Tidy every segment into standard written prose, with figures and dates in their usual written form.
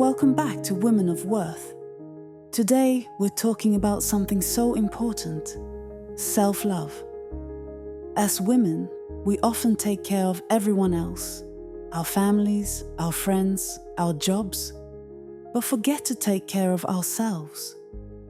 Welcome back to Women of Worth. Today, we're talking about something so important: self-love. As women, we often take care of everyone else, our families, our friends, our jobs, but forget to take care of ourselves.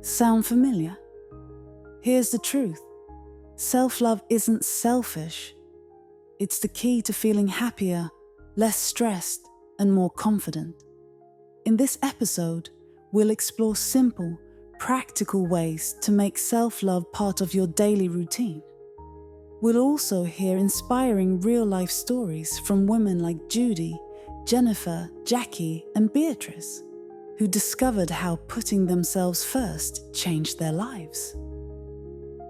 Sound familiar? Here's the truth. Self-love isn't selfish. It's the key to feeling happier, less stressed, and more confident. In this episode, we'll explore simple, practical ways to make self-love part of your daily routine. We'll also hear inspiring real-life stories from women like Judy, Jennifer, Jackie, and Beatrice, who discovered how putting themselves first changed their lives.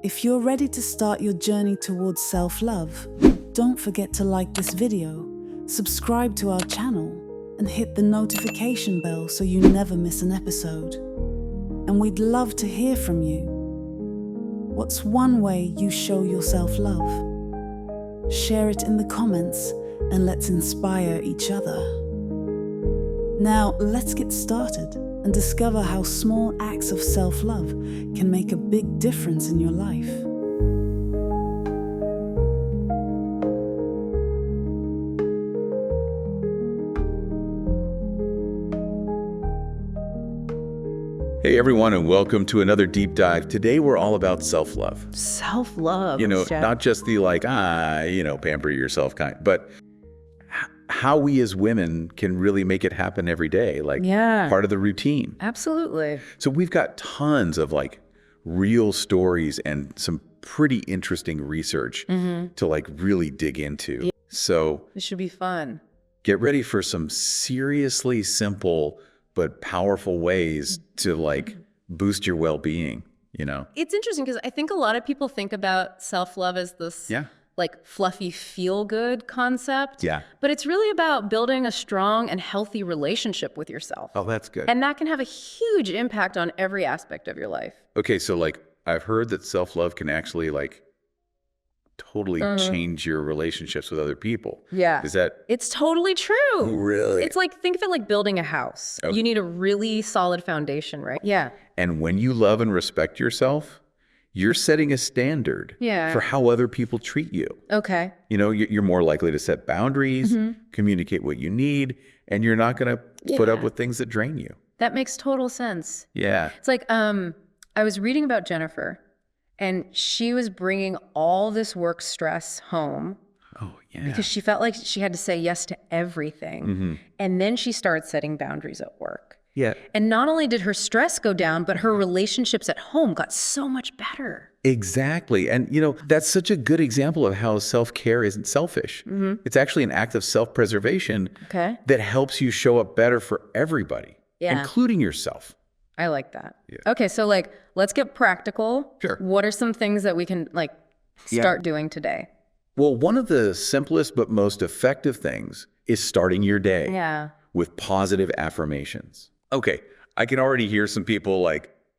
If you're ready to start your journey towards self-love, don't forget to like this video, subscribe to our channel, and hit the notification bell so you never miss an episode. And we'd love to hear from you. What's one way you show your self-love? Share it in the comments and let's inspire each other. Now, let's get started and discover how small acts of self-love can make a big difference in your life. Hey everyone, and welcome to another deep dive. Today we're all about self-love. Self-love. Not just the pamper yourself kind, but how we as women can really make it happen every day, part of the routine. Absolutely. So we've got tons of real stories and some pretty interesting research to really dig into. Yeah. So this should be fun. Get ready for some seriously simple but powerful ways to boost your well-being, It's interesting because I think a lot of people think about self-love as this fluffy feel-good concept. Yeah. But it's really about building a strong and healthy relationship with yourself. Oh, that's good. And that can have a huge impact on every aspect of your life. Okay, so I've heard that self-love can actually totally change your relationships with other people. Yeah. Is that? It's totally true. Really? It's think of it like building a house. Okay. You need a really solid foundation, right? Yeah. And when you love and respect yourself, you're setting a standard for how other people treat you. Okay. You're more likely to set boundaries, communicate what you need, and you're not going to put up with things that drain you. That makes total sense. Yeah. It's I was reading about Jennifer, and she was bringing all this work stress home. Oh, yeah. Because she felt like she had to say yes to everything. And then she started setting boundaries at work. Yeah. And not only did her stress go down, but her relationships at home got so much better. Exactly. And, that's such a good example of how self-care isn't selfish. It's actually an act of self-preservation that helps you show up better for everybody, including yourself. I like that. Yeah. Okay, so let's get practical. Sure. What are some things that we can start doing today? Well, one of the simplest but most effective things is starting your day with positive affirmations. Okay, I can already hear some people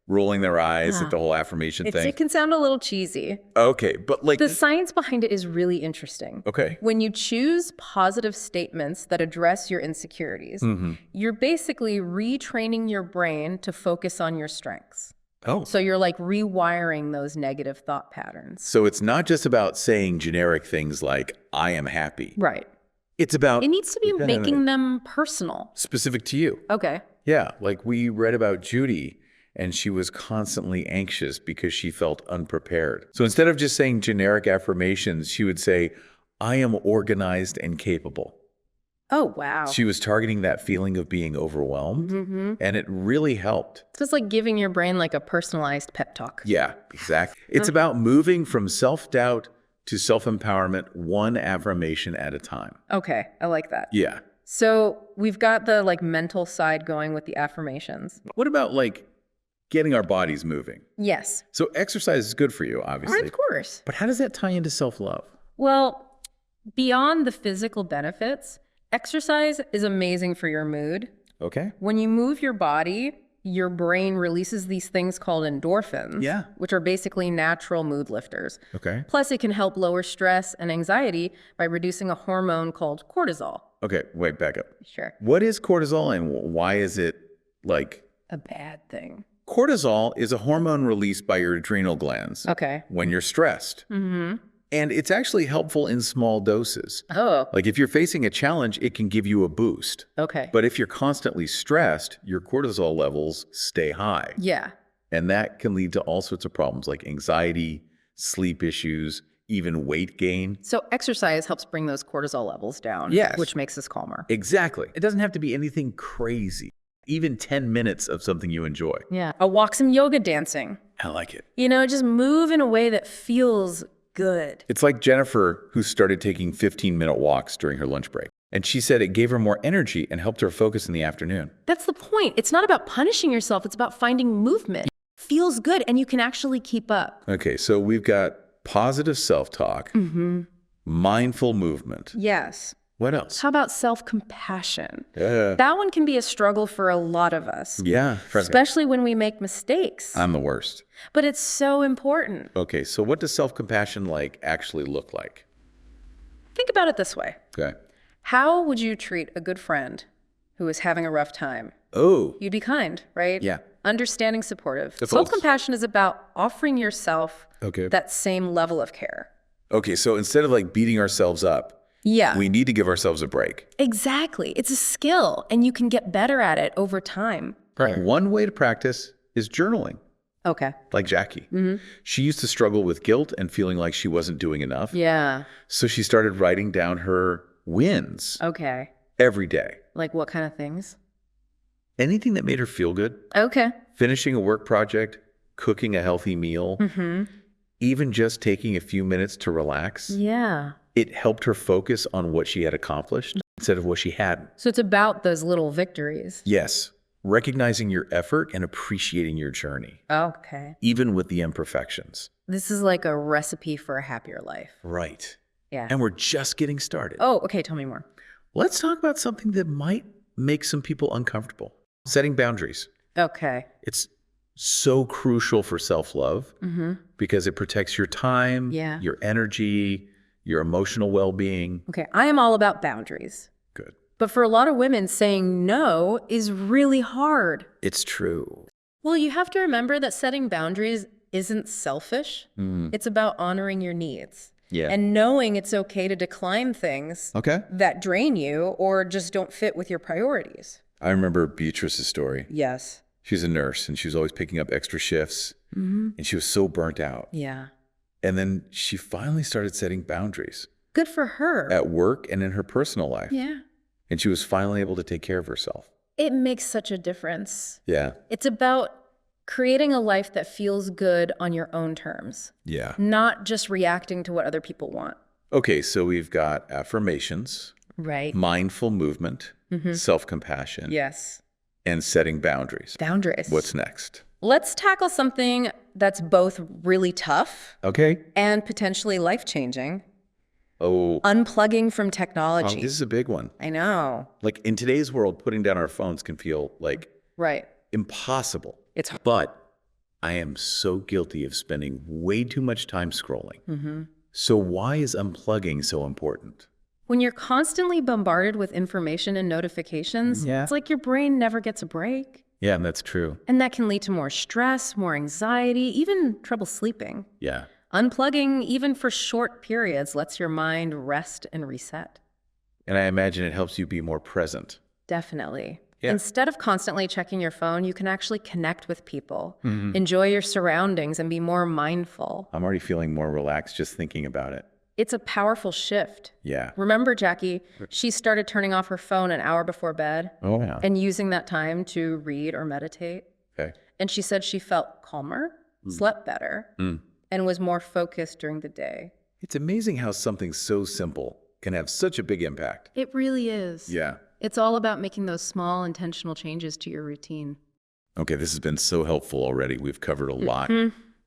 rolling their eyes at the whole affirmation thing. It can sound a little cheesy. Okay, but the science behind it is really interesting. Okay. When you choose positive statements that address your insecurities, you're basically retraining your brain to focus on your strengths. Oh. So you're rewiring those negative thought patterns. So it's not just about saying generic things like, I am happy. Right. It's about... It needs to be making them personal. Specific to you. Okay. Yeah, we read about Judy, and she was constantly anxious because she felt unprepared. So instead of just saying generic affirmations, she would say, I am organized and capable. Oh, wow. She was targeting that feeling of being overwhelmed, and it really helped. So it's like giving your brain a personalized pep talk. Yeah, exactly. It's about moving from self-doubt to self-empowerment, one affirmation at a time. Okay, I like that. Yeah. So we've got the mental side going with the affirmations. What about getting our bodies moving? Yes. So exercise is good for you, obviously. Of course. But how does that tie into self-love? Well, beyond the physical benefits, exercise is amazing for your mood. Okay. When you move your body, your brain releases these things called endorphins, which are basically natural mood lifters. Okay. Plus, it can help lower stress and anxiety by reducing a hormone called cortisol. Okay, wait, back up. Sure. What is cortisol and why is it like a bad thing? Cortisol is a hormone released by your adrenal glands when you're stressed. And it's actually helpful in small doses. Like if you're facing a challenge, it can give you a boost. But if you're constantly stressed, your cortisol levels stay high. And that can lead to all sorts of problems like anxiety, sleep issues, even weight gain. So exercise helps bring those cortisol levels down, which makes us calmer. Exactly. It doesn't have to be anything crazy. Even 10 minutes of something you enjoy. A walk, some yoga, dancing. I like it. You know, just move in a way that feels good. It's like Jennifer, who started taking 15-minute walks during her lunch break. And she said it gave her more energy and helped her focus in the afternoon. That's the point. It's not about punishing yourself. It's about finding movement. It feels good and you can actually keep up. Okay, so we've got positive self-talk, mindful movement. Yes. What else? How about self-compassion? That one can be a struggle for a lot of us. Especially when we make mistakes. I'm the worst. But it's so important. Okay, so what does self-compassion actually look like? Think about it this way. Okay. How would you treat a good friend who is having a rough time? You'd be kind, right? Understanding, supportive. Self-compassion is about offering yourself that same level of care. Okay, so instead of beating ourselves up, we need to give ourselves a break. Exactly. It's a skill, and you can get better at it over time. One way to practice is journaling. Like Jackie. She used to struggle with guilt and feeling like she wasn't doing enough. So she started writing down her wins. Every day. Like what kind of things? Anything that made her feel good. Finishing a work project, cooking a healthy meal, even just taking a few minutes to relax. It helped her focus on what she had accomplished instead of what she hadn't. So it's about those little victories. Yes. Recognizing your effort and appreciating your journey. Even with the imperfections. This is like a recipe for a happier life. Right. And we're just getting started. Okay. Tell me more. Let's talk about something that might make some people uncomfortable. Setting boundaries. It's so crucial for self-love because it protects your time, your energy, your emotional well-being. I am all about boundaries. Good. But for a lot of women, saying no is really hard. It's true. Well, you have to remember that setting boundaries isn't selfish. It's about honoring your needs. And knowing it's okay to decline things that drain you or just don't fit with your priorities. I remember Beatrice's story. Yes. She's a nurse and she was always picking up extra shifts and she was so burnt out. And then she finally started setting boundaries. Good for her. At work and in her personal life. And she was finally able to take care of herself. It makes such a difference. Yeah. It's about creating a life that feels good on your own terms. Yeah. Not just reacting to what other people want. Okay, so we've got affirmations. Right. Mindful movement. Self-compassion. Yes. And setting boundaries. Boundaries. What's next? Let's tackle something that's both really tough and potentially life-changing. Unplugging from technology. This is a big one. I know. Like in today's world, putting down our phones can feel like impossible. But I am so guilty of spending way too much time scrolling. So why is unplugging so important? When you're constantly bombarded with information and notifications, it's like your brain never gets a break. Yeah, that's true. And that can lead to more stress, more anxiety, even trouble sleeping. Yeah. Unplugging, even for short periods, lets your mind rest and reset. And I imagine it helps you be more present. Definitely. Instead of constantly checking your phone, you can actually connect with people, enjoy your surroundings, and be more mindful. I'm already feeling more relaxed just thinking about it. It's a powerful shift. Yeah. Remember, Jackie, she started turning off her phone an hour before bed and using that time to read or meditate. And she said she felt calmer, slept better, and was more focused during the day. It's amazing how something so simple can have such a big impact. It really is. Yeah. It's all about making those small intentional changes to your routine. Okay, this has been so helpful already. We've covered a lot.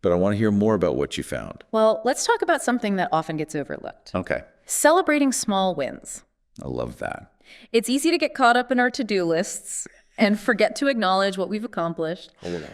But I want to hear more about what you found. Well, let's talk about something that often gets overlooked. Okay. Celebrating small wins. I love that. It's easy to get caught up in our to-do lists and forget to acknowledge what we've accomplished. Hold on.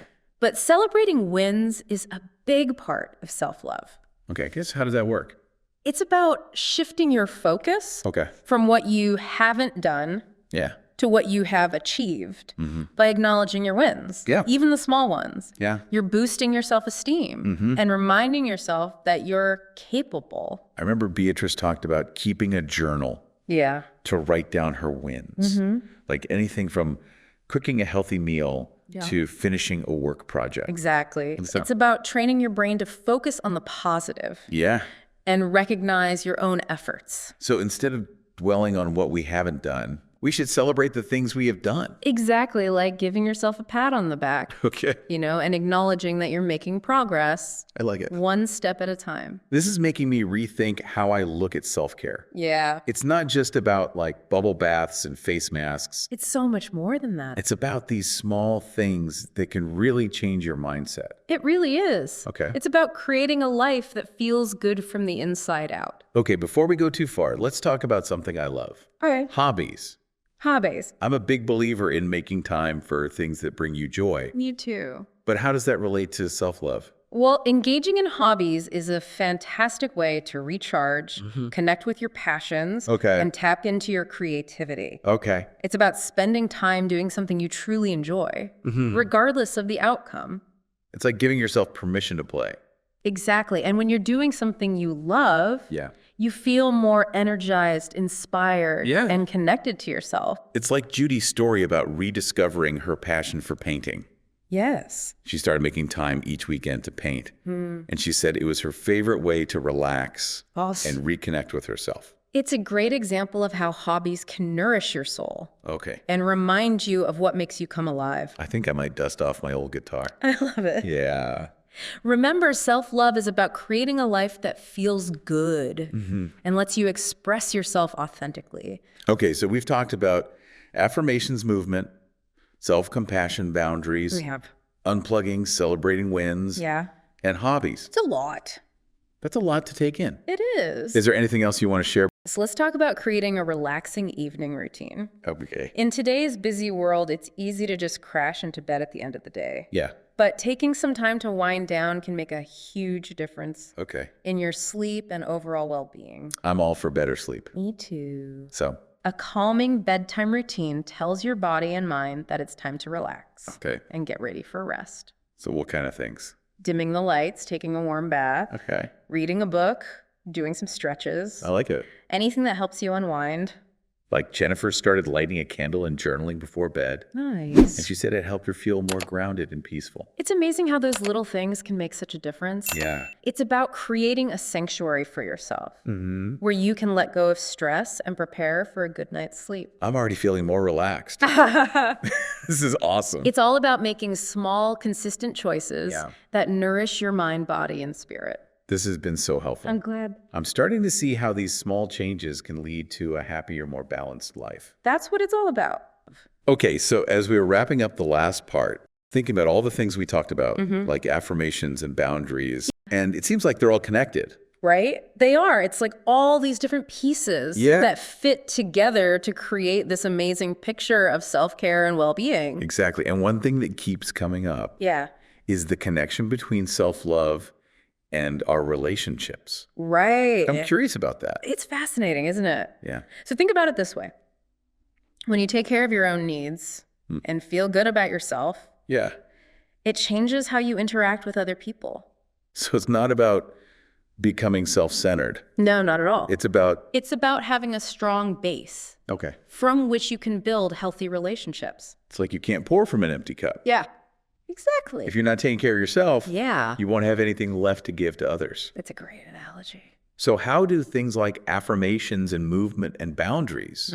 But celebrating wins is a big part of self-love. Okay, I guess how does that work? It's about shifting your focus Okay. from what you haven't done Yeah. to what you have achieved by acknowledging your wins, even the small ones. Yeah. You're boosting your self-esteem and reminding yourself that you're capable. I remember Beatrice talked about keeping a journal to write down her wins. Like anything from cooking a healthy meal to finishing a work project. Exactly. It's about training your brain to focus on the positive. Yeah. And recognize your own efforts. So instead of dwelling on what we haven't done, we should celebrate the things we have done. Exactly, like giving yourself a pat on the back. Okay. You know, and acknowledging that you're making progress. I like it. One step at a time. This is making me rethink how I look at self-care. Yeah. It's not just about like bubble baths and face masks. It's so much more than that. It's about these small things that can really change your mindset. It really is. Okay. It's about creating a life that feels good from the inside out. Okay, before we go too far, let's talk about something I love. All right. Hobbies. Hobbies. I'm a big believer in making time for things that bring you joy. Me too. But how does that relate to self-love? Well, engaging in hobbies is a fantastic way to recharge, connect with your passions, and tap into your creativity. Okay. It's about spending time doing something you truly enjoy, regardless of the outcome. It's like giving yourself permission to play. Exactly. And when you're doing something you love, you feel more energized, inspired, and connected to yourself. It's like Judy's story about rediscovering her passion for painting. Yes. She started making time each weekend to paint. And she said it was her favorite way to relax and reconnect with herself. It's a great example of how hobbies can nourish your soul. Okay. And remind you of what makes you come alive. I think I might dust off my old guitar. I love it. Yeah. Remember, self-love is about creating a life that feels good and lets you express yourself authentically. Okay, so we've talked about affirmations movement, self-compassion boundaries, We have. unplugging, celebrating wins, and hobbies. It's a lot. That's a lot to take in. It is. Is there anything else you want to share? So let's talk about creating a relaxing evening routine. Okay. In today's busy world, it's easy to just crash into bed at the end of the day. Yeah. But taking some time to wind down can make a huge difference Okay. in your sleep and overall well-being. I'm all for better sleep. Me too. So. A calming bedtime routine tells your body and mind that it's time to relax. Okay. And get ready for rest. So what kind of things? Dimming the lights, taking a warm bath. Okay. Reading a book, doing some stretches. I like it. Anything that helps you unwind. Like Jennifer started lighting a candle and journaling before bed. Nice. And she said it helped her feel more grounded and peaceful. It's amazing how those little things can make such a difference. Yeah. It's about creating a sanctuary for yourself where you can let go of stress and prepare for a good night's sleep. I'm already feeling more relaxed. This is awesome. It's all about making small, consistent choices that nourish your mind, body, and spirit. This has been so helpful. I'm glad. I'm starting to see how these small changes can lead to a happier, more balanced life. That's what it's all about. Okay, so as we were wrapping up the last part, thinking about all the things we talked about, like affirmations and boundaries, and it seems like they're all connected. Right? They are. It's like all these different pieces that fit together to create this amazing picture of self-care and well-being. Exactly. And one thing that keeps coming up is the connection between self-love and our relationships. Right. I'm curious about that. It's fascinating, isn't it? Yeah. So think about it this way. When you take care of your own needs and feel good about yourself, it changes how you interact with other people. So it's not about becoming self-centered. No, not at all. It's about having a strong base. Okay. From which you can build healthy relationships. It's like you can't pour from an empty cup. Yeah. Exactly. If you're not taking care of yourself, yeah, you won't have anything left to give to others. That's a great analogy. So how do things like affirmations and movement and boundaries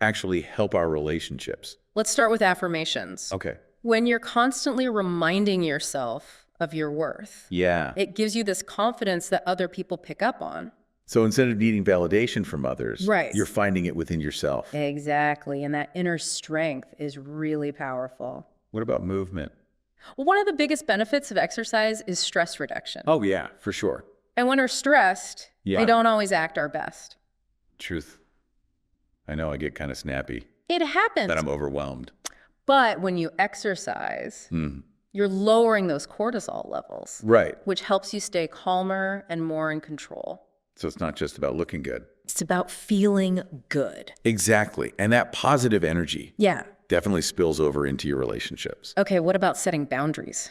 actually help our relationships? Let's start with affirmations. Okay. When you're constantly reminding yourself of your worth, yeah, it gives you this confidence that other people pick up on. So instead of needing validation from others, right, you're finding it within yourself. Exactly. And that inner strength is really powerful. What about movement? Well, one of the biggest benefits of exercise is stress reduction. Oh, yeah, for sure. And when we're stressed, we don't always act our best. Truth. I know I get kind of snappy. It happens. That I'm overwhelmed. But when you exercise, you're lowering those cortisol levels. Right. Which helps you stay calmer and more in control. So it's not just about looking good. It's about feeling good. Exactly. And that positive energy definitely spills over into your relationships. Okay, what about setting boundaries?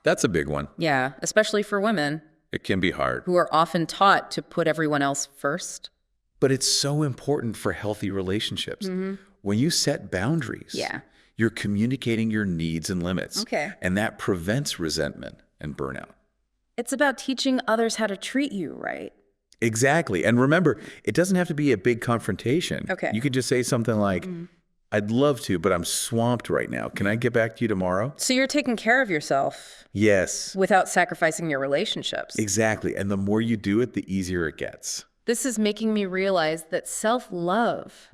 That's a big one. Yeah, especially for women. It can be hard. Who are often taught to put everyone else first. But it's so important for healthy relationships. When you set boundaries, you're communicating your needs and limits. Okay. And that prevents resentment and burnout. It's about teaching others how to treat you right. Exactly. And remember, it doesn't have to be a big confrontation. Okay. You could just say something like, I'd love to, but I'm swamped right now. Can I get back to you tomorrow? So you're taking care of yourself. Yes. Without sacrificing your relationships. Exactly. And the more you do it, the easier it gets. This is making me realize that self-love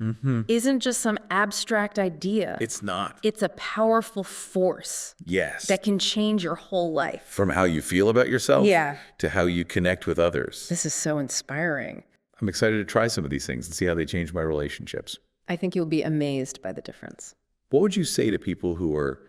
isn't just some abstract idea. It's not. It's a powerful force. Yes. That can change your whole life. From how you feel about yourself to how you connect with others. This is so inspiring. I'm excited to try some of these things and see how they change my relationships. I think you'll be amazed by the difference. What would you say to people who are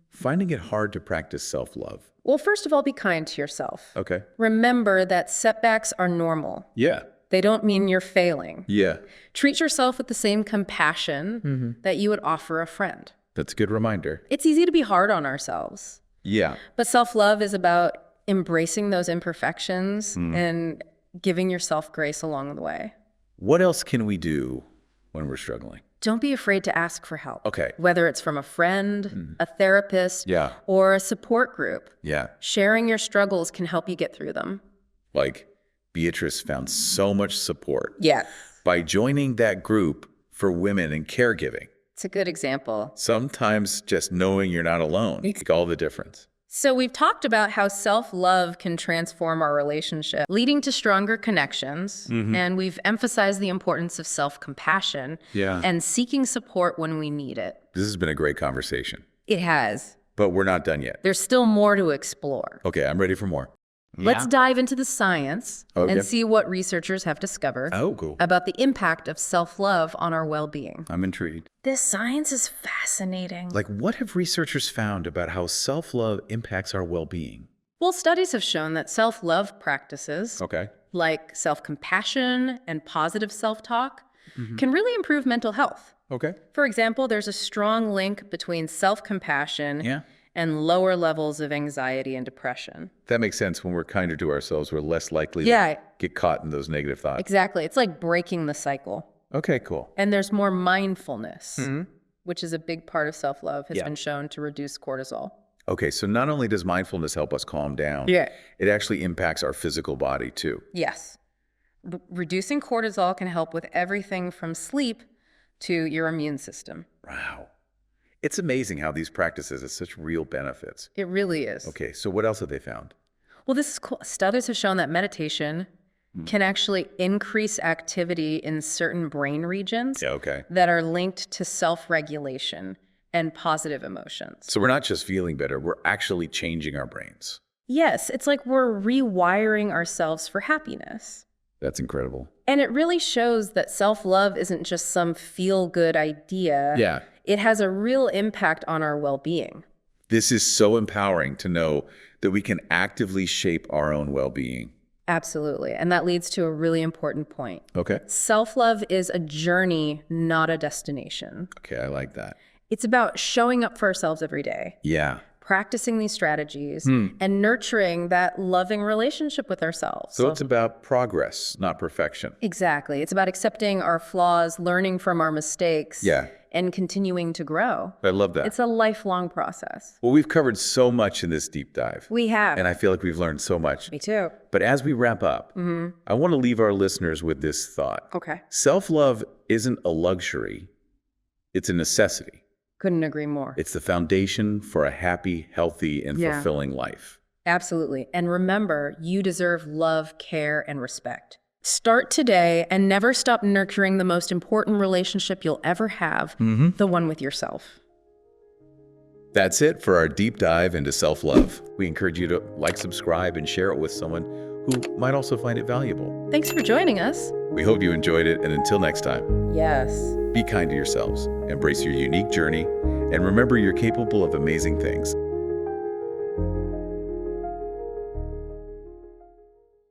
finding it hard to practice self-love? Well, first of all, be kind to yourself. Okay. Remember that setbacks are normal. Yeah. They don't mean you're failing. Yeah. Treat yourself with the same compassion that you would offer a friend. That's a good reminder. It's easy to be hard on ourselves. Yeah. But self-love is about embracing those imperfections and giving yourself grace along the way. What else can we do when we're struggling? Don't be afraid to ask for help. Okay. Whether it's from a friend, a therapist, or a support group. Yeah. Sharing your struggles can help you get through them. Like Beatrice found so much support. Yeah. By joining that group for women in caregiving. It's a good example. Sometimes just knowing you're not alone makes all the difference. So we've talked about how self-love can transform our relationship, leading to stronger connections. And we've emphasized the importance of self-compassion and seeking support when we need it. This has been a great conversation. It has. But we're not done yet. There's still more to explore. Okay, I'm ready for more. Let's dive into the science and see what researchers have discovered about the impact of self-love on our well-being. I'm intrigued. This science is fascinating. Like, what have researchers found about how self-love impacts our well-being? Well, studies have shown that self-love practices, like self-compassion and positive self-talk, can really improve mental health. For example, there's a strong link between self-compassion and lower levels of anxiety and depression. That makes sense. When we're kinder to ourselves, we're less likely to get caught in those negative thoughts. Exactly. It's like breaking the cycle. Okay, cool. And there's more mindfulness, which is a big part of self-love, has been shown to reduce cortisol. Okay, so not only does mindfulness help us calm down, it actually impacts our physical body too. Yes. Reducing cortisol can help with everything from sleep to your immune system. Wow. It's amazing how these practices have such real benefits. It really is. Okay, so what else have they found? Well, this is cool. Studies have shown that meditation can actually increase activity in certain brain regions that are linked to self-regulation and positive emotions. So we're not just feeling better, we're actually changing our brains. Yes, it's like we're rewiring ourselves for happiness. That's incredible. And it really shows that self-love isn't just some feel-good idea. It has a real impact on our well-being. This is so empowering to know that we can actively shape our own well-being. Absolutely. And that leads to a really important point. Okay. Self-love is a journey, not a destination. Okay, I like that. It's about showing up for ourselves every day. Yeah. Practicing these strategies and nurturing that loving relationship with ourselves. So it's about progress, not perfection. Exactly. It's about accepting our flaws, learning from our mistakes, and continuing to grow. I love that. It's a lifelong process. Well, we've covered so much in this deep dive. We have. And I feel like we've learned so much. Me too. But as we wrap up, I want to leave our listeners with this thought. Okay. Self-love isn't a luxury. It's a necessity. Couldn't agree more. It's the foundation for a happy, healthy, and fulfilling life. Absolutely. And remember, you deserve love, care, and respect. Start today and never stop nurturing the most important relationship you'll ever have, the one with yourself. That's it for our deep dive into self-love. We encourage you to like, subscribe, and share it with someone who might also find it valuable. Thanks for joining us. We hope you enjoyed it, and until next time. Yes. Be kind to yourselves, embrace your unique journey, And remember, you're capable of amazing things.